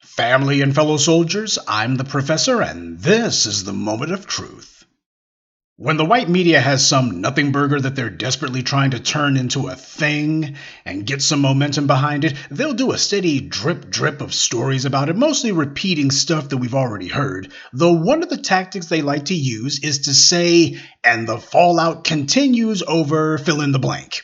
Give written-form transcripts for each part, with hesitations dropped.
Family and fellow soldiers, I'm the professor, and this is the moment of truth. When the white media has some nothing burger that they're desperately trying to turn into a thing and get some momentum behind it, they'll do a steady drip drip of stories about it, mostly repeating stuff that we've already heard, though one of the tactics they like to use is to say, and the fallout continues over fill in the blank.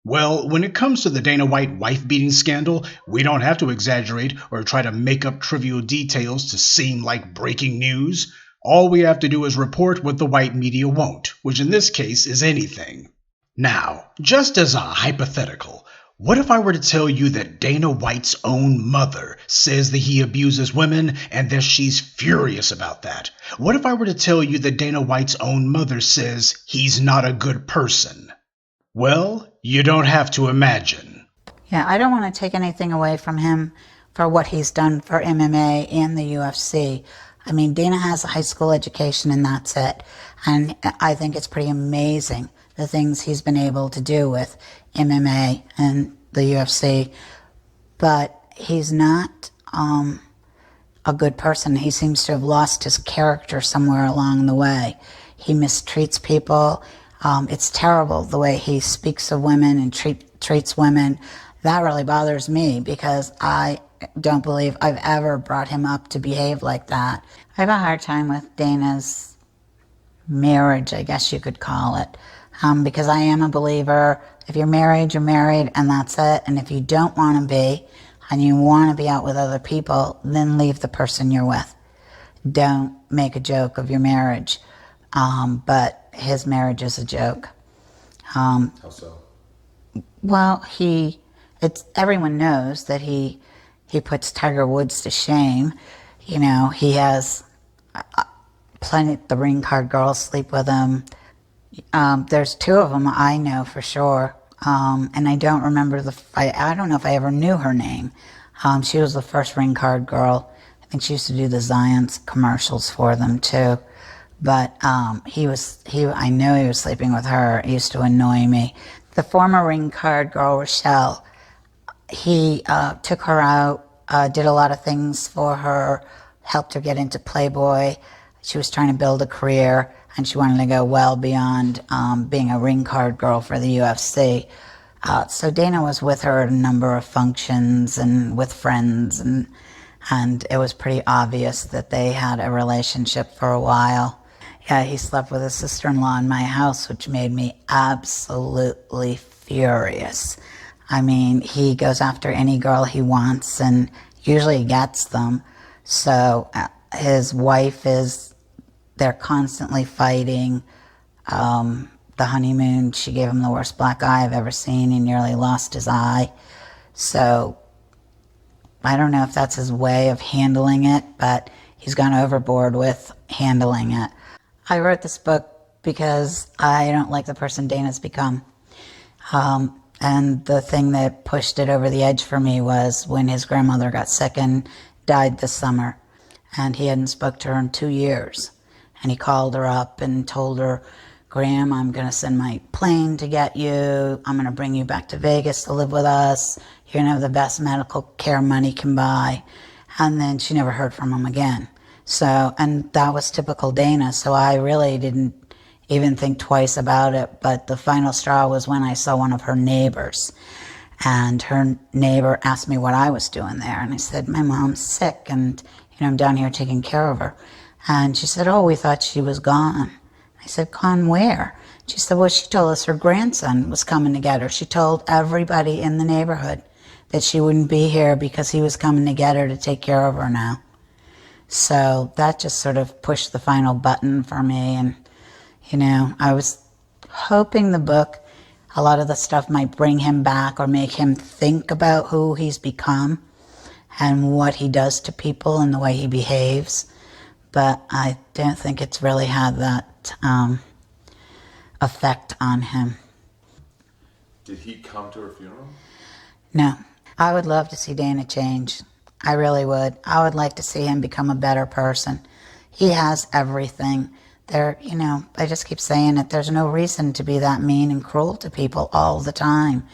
Well, when it comes to the Dana White wife-beating scandal, we don't have to exaggerate or try to make up trivial details to seem like breaking news. All we have to do is report what the white media won't, which in this case is anything. Now, just as a hypothetical, what if I were to tell you that Dana White's own mother says that he abuses women and that she's furious about that? What if I were to tell you that Dana White's own mother says he's not a good person? Well, you don't have to imagine. Yeah, I don't want to take anything away from him for what he's done for MMA and the UFC. I mean, Dana has a high school education and that's it. And I think it's pretty amazing the things he's been able to do with MMA and the UFC. But he's not a good person. He seems to have lost his character somewhere along the way. He mistreats people. It's terrible the way he speaks of women and treats women. That really bothers me because I don't believe I've ever brought him up to behave like that. I have a hard time with Dana's marriage, I guess you could call it, because I am a believer. If you're married, and that's it. And if you don't want to be and you want to be out with other people, then leave the person you're with. Don't make a joke of your marriage. But his marriage is a joke. How so? Well, everyone knows that he puts Tiger Woods to shame. You know, he has plenty the ring card girls sleep with him. There's two of them I know for sure, and I don't remember I don't know if I ever knew her name. She was the first ring card girl. I think she used to do the Zions commercials for them too. But I know he was sleeping with her. It used to annoy me. The former ring card girl, Rochelle, he took her out, did a lot of things for her, helped her get into Playboy. She was trying to build a career, and she wanted to go well beyond being a ring card girl for the UFC. So Dana was with her at a number of functions and with friends, and it was pretty obvious that they had a relationship for a while. Yeah, he slept with his sister-in-law in my house, which made me absolutely furious. I mean, he goes after any girl he wants and usually gets them. So his wife they're constantly fighting. The honeymoon, she gave him the worst black eye I've ever seen. He nearly lost his eye. So I don't know if that's his way of handling it, but he's gone overboard with handling it. I wrote this book because I don't like the person Dana's become. And the thing that pushed it over the edge for me was when his grandmother got sick and died this summer. And he hadn't spoke to her in 2 years. And he called her up and told her, Graham, I'm going to send my plane to get you. I'm going to bring you back to Vegas to live with us. You're going to have the best medical care money can buy. And then she never heard from him again. So, and that was typical Dana, so I really didn't even think twice about it. But the final straw was when I saw one of her neighbors. And her neighbor asked me what I was doing there. And I said, my mom's sick, and I'm down here taking care of her. And she said, oh, we thought she was gone. I said, gone where? She said, well, she told us her grandson was coming to get her. She told everybody in the neighborhood that she wouldn't be here because he was coming to get her to take care of her now. So that just sort of pushed the final button for me. And, I was hoping the book, a lot of the stuff might bring him back or make him think about who he's become and what he does to people and the way he behaves. But I don't think it's really had that effect on him. Did he come to her funeral? No. I would love to see Dana change. I really would. I would like to see him become a better person. He has everything. I just keep saying it. There's no reason to be that mean and cruel to people all the time,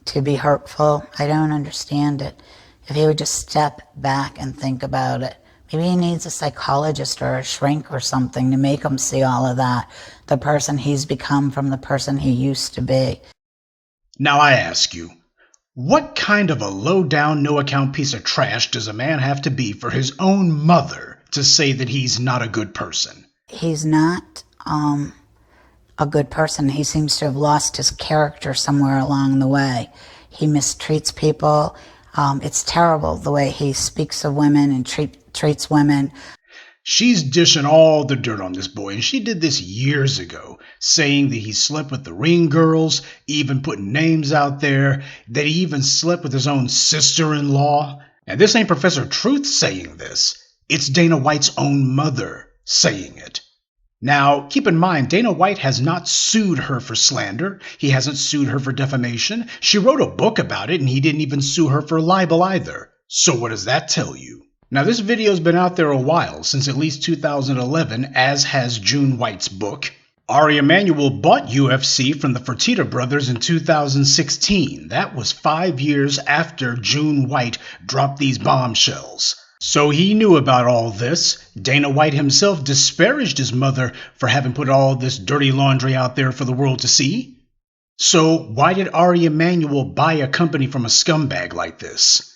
to be hurtful. I don't understand it. if he would just step back and think about it. Maybe he needs a psychologist or a shrink or something to make him see all of that, the person he's become from the person he used to be. Now I ask you, what kind of a low-down, no-account piece of trash does a man have to be for his own mother to say that he's not a good person? He's not a good person. He seems to have lost his character somewhere along the way. He mistreats people. It's terrible the way he speaks of women and treats women. She's dishing all the dirt on this boy, and she did this years ago, saying that he slept with the ring girls, even putting names out there, that he even slept with his own sister-in-law. And this ain't Professor Truth saying this. It's Dana White's own mother saying it. Now, keep in mind, Dana White has not sued her for slander. He hasn't sued her for defamation. She wrote a book about it, and he didn't even sue her for libel either. So what does that tell you? Now, this video's been out there a while, since at least 2011, as has June White's book. Ari Emanuel bought UFC from the Fertitta brothers in 2016. That was 5 years after June White dropped these bombshells. So he knew about all this. Dana White himself disparaged his mother for having put all this dirty laundry out there for the world to see. So why did Ari Emanuel buy a company from a scumbag like this?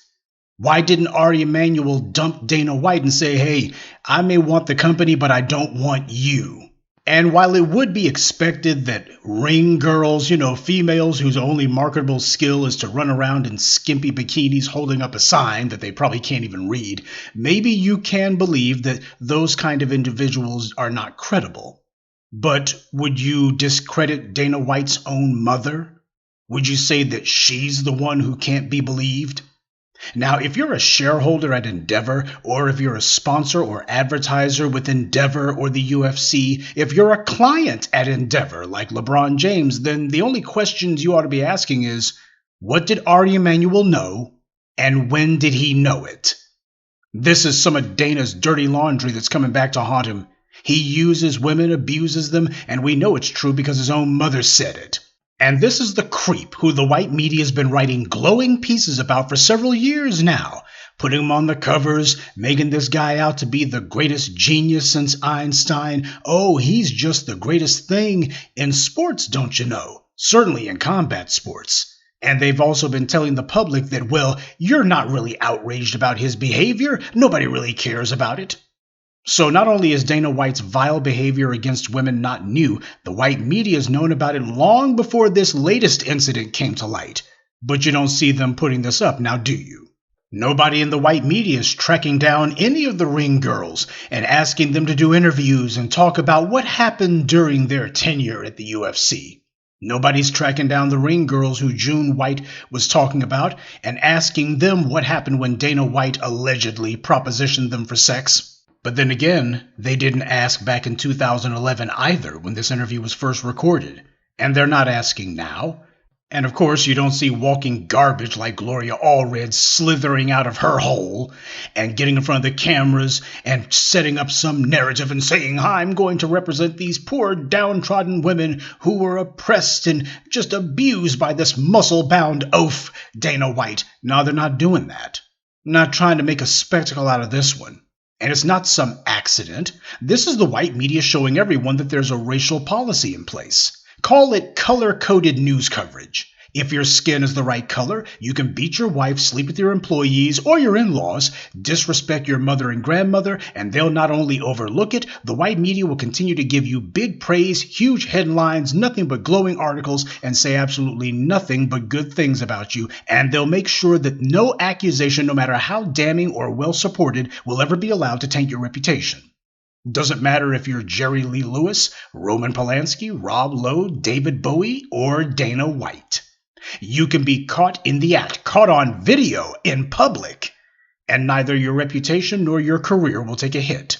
Why didn't Ari Emanuel dump Dana White and say, hey, I may want the company, but I don't want you? And while it would be expected that ring girls, females whose only marketable skill is to run around in skimpy bikinis holding up a sign that they probably can't even read, maybe you can believe that those kind of individuals are not credible. But would you discredit Dana White's own mother? Would you say that she's the one who can't be believed? Now, if you're a shareholder at Endeavor, or if you're a sponsor or advertiser with Endeavor or the UFC, if you're a client at Endeavor like LeBron James, then the only questions you ought to be asking is, what did Ari Emanuel know, and when did he know it? This is some of Dana's dirty laundry that's coming back to haunt him. He uses women, abuses them, and we know it's true because his own mother said it. And this is the creep who the white media has been writing glowing pieces about for several years now, putting him on the covers, making this guy out to be the greatest genius since Einstein. Oh, he's just the greatest thing in sports, don't you know? Certainly in combat sports. And they've also been telling the public that, well, you're not really outraged about his behavior. Nobody really cares about it. So not only is Dana White's vile behavior against women not new, the white media has known about it long before this latest incident came to light. But you don't see them putting this up, now do you? Nobody in the white media is tracking down any of the ring girls and asking them to do interviews and talk about what happened during their tenure at the UFC. Nobody's tracking down the ring girls who June White was talking about and asking them what happened when Dana White allegedly propositioned them for sex. But then again, they didn't ask back in 2011 either when this interview was first recorded. And they're not asking now. And of course, you don't see walking garbage like Gloria Allred slithering out of her hole and getting in front of the cameras and setting up some narrative and saying, I'm going to represent these poor downtrodden women who were oppressed and just abused by this muscle-bound oaf, Dana White. No, they're not doing that. Not trying to make a spectacle out of this one. And it's not some accident. This is the white media showing everyone that there's a racial policy in place. Call it color-coded news coverage. If your skin is the right color, you can beat your wife, sleep with your employees or your in-laws, disrespect your mother and grandmother, and they'll not only overlook it, the white media will continue to give you big praise, huge headlines, nothing but glowing articles, and say absolutely nothing but good things about you, and they'll make sure that no accusation, no matter how damning or well-supported, will ever be allowed to taint your reputation. Doesn't matter if you're Jerry Lee Lewis, Roman Polanski, Rob Lowe, David Bowie, or Dana White. You can be caught in the act, caught on video in public, and neither your reputation nor your career will take a hit.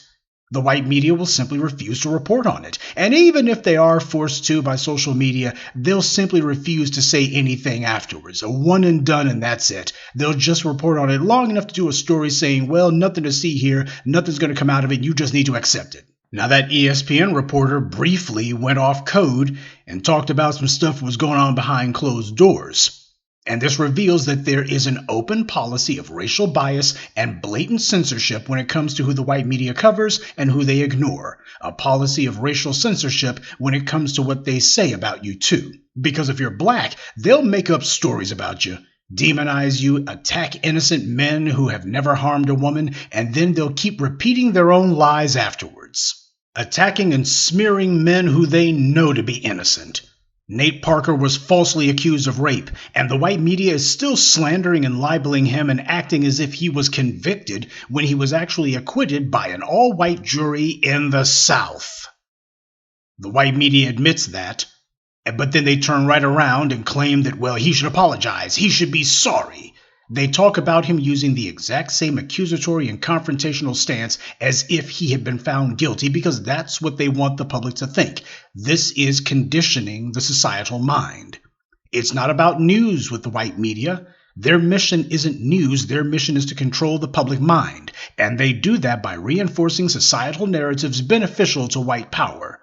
The white media will simply refuse to report on it. And even if they are forced to by social media, they'll simply refuse to say anything afterwards. A one and done and that's it. They'll just report on it long enough to do a story saying, well, nothing to see here, nothing's going to come out of it, you just need to accept it. Now that ESPN reporter briefly went off code and talked about some stuff that was going on behind closed doors. And this reveals that there is an open policy of racial bias and blatant censorship when it comes to who the white media covers and who they ignore. A policy of racial censorship when it comes to what they say about you too. Because if you're black, they'll make up stories about you, demonize you, attack innocent men who have never harmed a woman, and then they'll keep repeating their own lies afterwards. Attacking and smearing men who they know to be innocent. Nate Parker was falsely accused of rape, and the white media is still slandering and libeling him and acting as if he was convicted when he was actually acquitted by an all-white jury in the South. The white media admits that, but then they turn right around and claim that, well, he should apologize, he should be sorry. They talk about him using the exact same accusatory and confrontational stance as if he had been found guilty because that's what they want the public to think. This is conditioning the societal mind. It's not about news with the white media. Their mission isn't news. Their mission is to control the public mind. And they do that by reinforcing societal narratives beneficial to white power.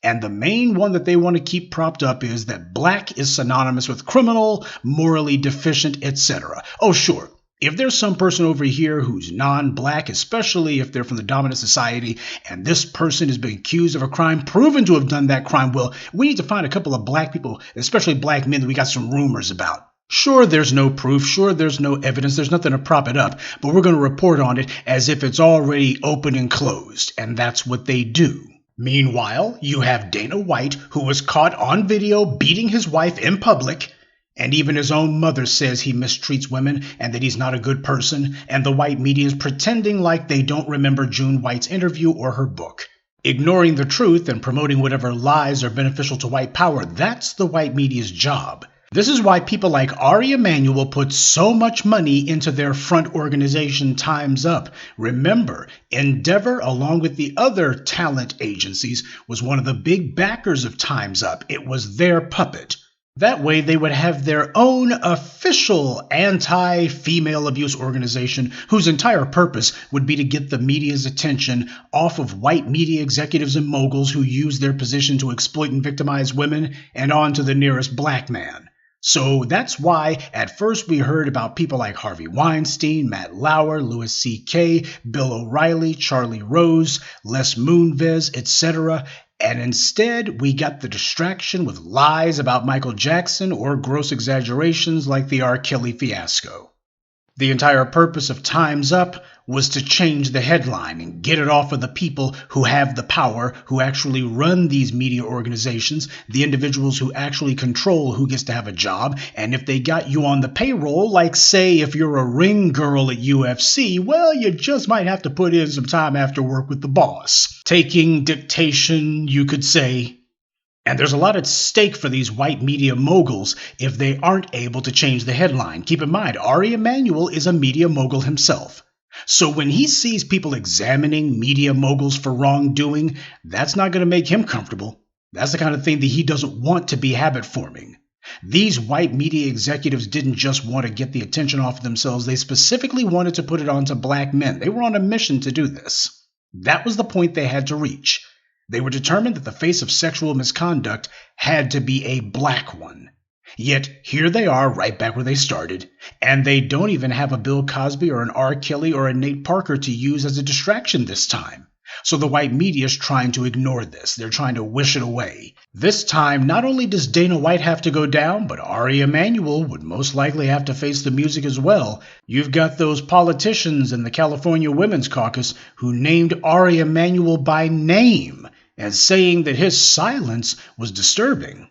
And the main one that they want to keep propped up is that black is synonymous with criminal, morally deficient, etc. Oh, sure, if there's some person over here who's non-black, especially if they're from the dominant society, and this person has been accused of a crime, proven to have done that crime, well, we need to find a couple of black people, especially black men that we got some rumors about. Sure, there's no proof. Sure, there's no evidence. There's nothing to prop it up. But we're going to report on it as if it's already open and closed. And that's what they do. Meanwhile, you have Dana White, who was caught on video beating his wife in public, and even his own mother says he mistreats women and that he's not a good person, and the white media is pretending like they don't remember June White's interview or her book. Ignoring the truth and promoting whatever lies are beneficial to white power, that's the white media's job. This is why people like Ari Emanuel put so much money into their front organization Time's Up. Remember, Endeavor, along with the other talent agencies, was one of the big backers of Time's Up. It was their puppet. That way they would have their own official anti-female abuse organization whose entire purpose would be to get the media's attention off of white media executives and moguls who use their position to exploit and victimize women and on to the nearest black man. So that's why at first we heard about people like Harvey Weinstein, Matt Lauer, Louis C.K., Bill O'Reilly, Charlie Rose, Les Moonves, etc., and instead we got the distraction with lies about Michael Jackson or gross exaggerations like the R. Kelly fiasco. The entire purpose of Time's Up was to change the headline and get it off of the people who have the power, who actually run these media organizations, the individuals who actually control who gets to have a job. And if they got you on the payroll, like say if you're a ring girl at UFC, well, you just might have to put in some time after work with the boss. Taking dictation, you could say. And there's a lot at stake for these white media moguls if they aren't able to change the headline. Keep in mind, Ari Emanuel is a media mogul himself. So when he sees people examining media moguls for wrongdoing, that's not going to make him comfortable. That's the kind of thing that he doesn't want to be habit forming. These white media executives didn't just want to get the attention off of themselves. They specifically wanted to put it onto black men. They were on a mission to do this. That was the point they had to reach. They were determined that the face of sexual misconduct had to be a black one. Yet here they are right back where they started, and they don't even have a Bill Cosby or an R. Kelly or a Nate Parker to use as a distraction this time. So the white media is trying to ignore this. They're trying to wish it away. This time, not only does Dana White have to go down, but Ari Emanuel would most likely have to face the music as well. You've got those politicians in the California Women's Caucus who named Ari Emanuel by name and saying that his silence was disturbing.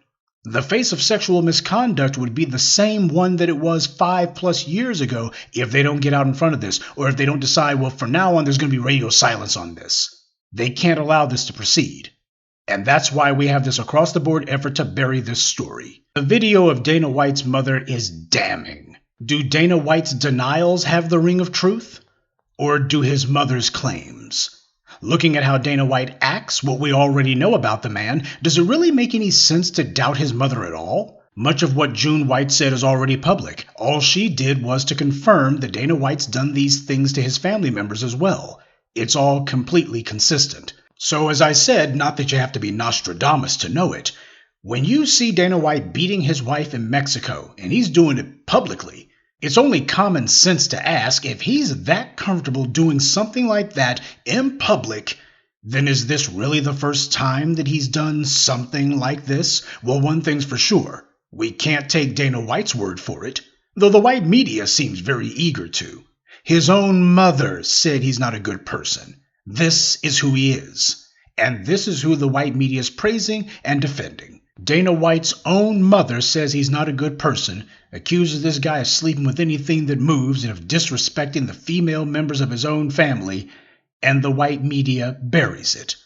The face of sexual misconduct would be the same one that it was 5+ years ago if they don't get out in front of this, or if they don't decide, well, from now on, there's going to be radio silence on this. They can't allow this to proceed. And that's why we have this across-the-board effort to bury this story. The video of Dana White's mother is damning. Do Dana White's denials have the ring of truth? Or do his mother's claims? Looking at how Dana White acts, what we already know about the man, does it really make any sense to doubt his mother at all? Much of what June White said is already public. All she did was to confirm that Dana White's done these things to his family members as well. It's all completely consistent. So as I said, not that you have to be Nostradamus to know it, When you see Dana White beating his wife in Mexico, and he's doing it publicly, it's only common sense to ask, if he's that comfortable doing something like that in public, then is this really the first time that he's done something like this? Well, one thing's for sure. We can't take Dana White's word for it, though the white media seems very eager to. His own mother said he's not a good person. This is who he is. And this is who the white media is praising and defending. Dana White's own mother says he's not a good person, accuses this guy of sleeping with anything that moves and of disrespecting the female members of his own family, and the white media buries it.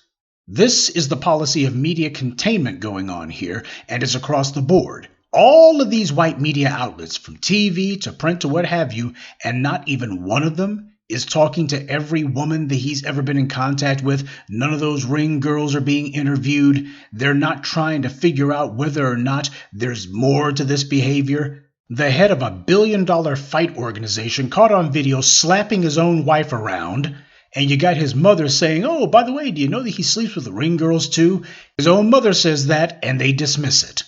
This is the policy of media containment going on here, and it's across the board. All of these white media outlets, from TV to print to what have you, and not even one of them is talking to every woman that he's ever been in contact with. None of those ring girls are being interviewed. They're not trying to figure out whether or not there's more to this behavior. The head of a billion-dollar fight organization caught on video slapping his own wife around, and you got his mother saying, "Oh, by the way, do you know that he sleeps with the ring girls too?" His own mother says that, and they dismiss it.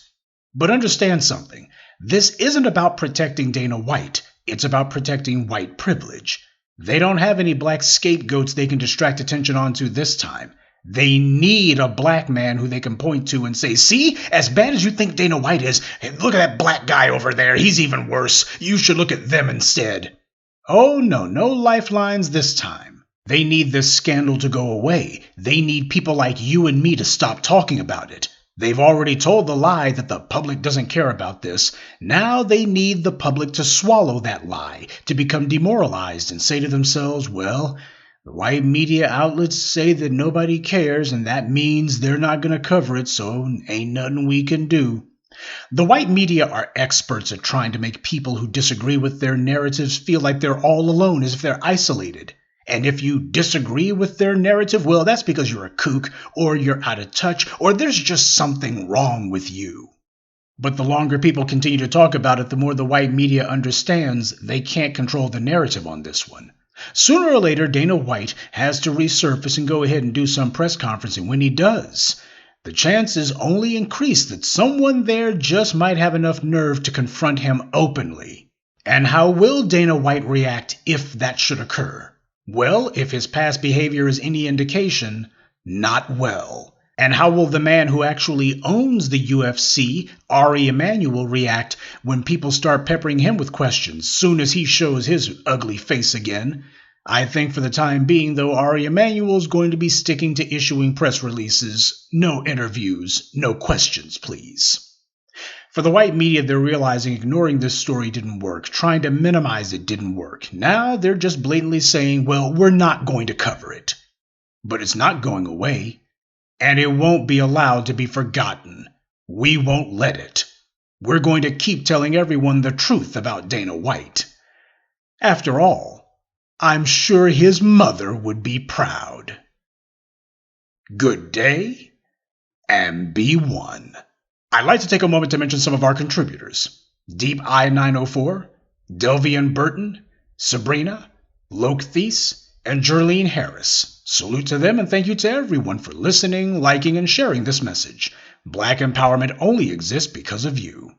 But understand something. This isn't about protecting Dana White. It's about protecting white privilege. They don't have any black scapegoats they can distract attention onto this time. They need a black man who they can point to and say, "See, as bad as you think Dana White is, look at that black guy over there. He's even worse. You should look at them instead." Oh no, no lifelines this time. They need this scandal to go away. They need people like you and me to stop talking about it. They've already told the lie that the public doesn't care about this. Now they need the public to swallow that lie, to become demoralized and say to themselves, well, the white media outlets say that nobody cares, and that means they're not going to cover it, so ain't nothing we can do. The white media are experts at trying to make people who disagree with their narratives feel like they're all alone, as if they're isolated. And if you disagree with their narrative, well, that's because you're a kook, or you're out of touch, or there's just something wrong with you. But the longer people continue to talk about it, the more the white media understands they can't control the narrative on this one. Sooner or later, Dana White has to resurface and go ahead and do some press conference, and when he does, the chances only increase that someone there just might have enough nerve to confront him openly. And how will Dana White react if that should occur? Well, if his past behavior is any indication, not well. And how will the man who actually owns the UFC, Ari Emanuel, react when people start peppering him with questions soon as he shows his ugly face again? I think for the time being, though, Ari Emanuel is going to be sticking to issuing press releases. No interviews, no questions, please. For the white media, they're realizing ignoring this story didn't work. Trying to minimize it didn't work. Now they're just blatantly saying, well, we're not going to cover it. But it's not going away. And it won't be allowed to be forgotten. We won't let it. We're going to keep telling everyone the truth about Dana White. After all, I'm sure his mother would be proud. Good day, and be one. I'd like to take a moment to mention some of our contributors. Deep Eye 904, Delvian Burton, Sabrina, Lokethes, and Jerlene Harris. Salute to them and thank you to everyone for listening, liking, and sharing this message. Black empowerment only exists because of you.